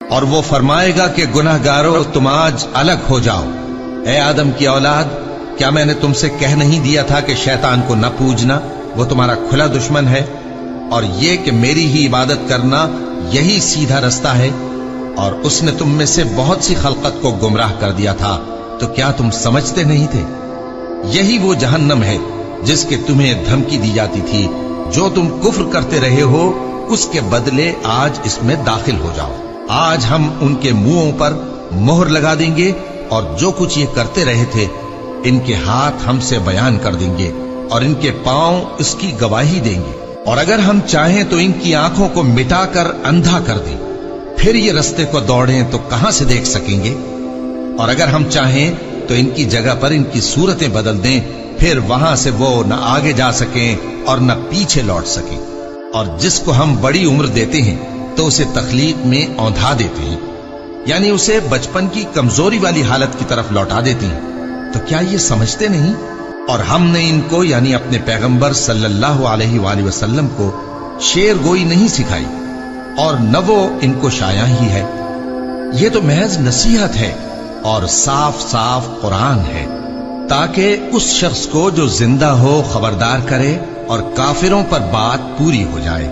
اور وہ فرمائے گا کہ گناہگاروں تم آج الگ ہو جاؤ۔ اے آدم کی اولاد، کیا میں نے تم سے کہہ نہیں دیا تھا کہ شیطان کو نہ پوجنا، وہ تمہارا کھلا دشمن ہے، اور یہ کہ میری ہی عبادت کرنا یہی سیدھا رستہ ہے؟ اور اس نے تم میں سے بہت سی خلقت کو گمراہ کر دیا تھا، تو کیا تم سمجھتے نہیں تھے؟ یہی وہ جہنم ہے جس کے تمہیں دھمکی دی جاتی تھی، جو تم کفر کرتے رہے ہو اس کے بدلے آج اس میں داخل ہو جاؤ۔ آج ہم ان کے منہوں پر مہر لگا دیں گے، اور جو کچھ یہ کرتے رہے تھے ان کے ہاتھ ہم سے بیان کر دیں گے، اور ان کے پاؤں اس کی گواہی دیں گے۔ اور اگر ہم چاہیں تو ان کی آنکھوں کو مٹا کر اندھا کر دیں، پھر یہ رستے کو دوڑیں تو کہاں سے دیکھ سکیں گے؟ اور اگر ہم چاہیں تو ان کی جگہ پر ان کی صورتیں بدل دیں، پھر وہاں سے وہ نہ آگے جا سکیں اور نہ پیچھے لوٹ سکیں۔ اور جس کو ہم بڑی عمر دیتے ہیں تو اسے تخلیق میں اوندھا دیتے ہیں، یعنی اسے بچپن کی کمزوری والی حالت کی طرف لوٹا دیتے ہیں۔ تو کیا یہ سمجھتے نہیں؟ اور ہم نے ان کو یعنی اپنے پیغمبر صلی اللہ علیہ وآلہ وسلم کو شعر گوئی نہیں سکھائی، اور نہ وہ ان کو شایع ہی ہے۔ یہ تو محض نصیحت ہے اور صاف صاف قرآن ہے، تاکہ اس شخص کو جو زندہ ہو خبردار کرے اور کافروں پر بات پوری ہو جائے۔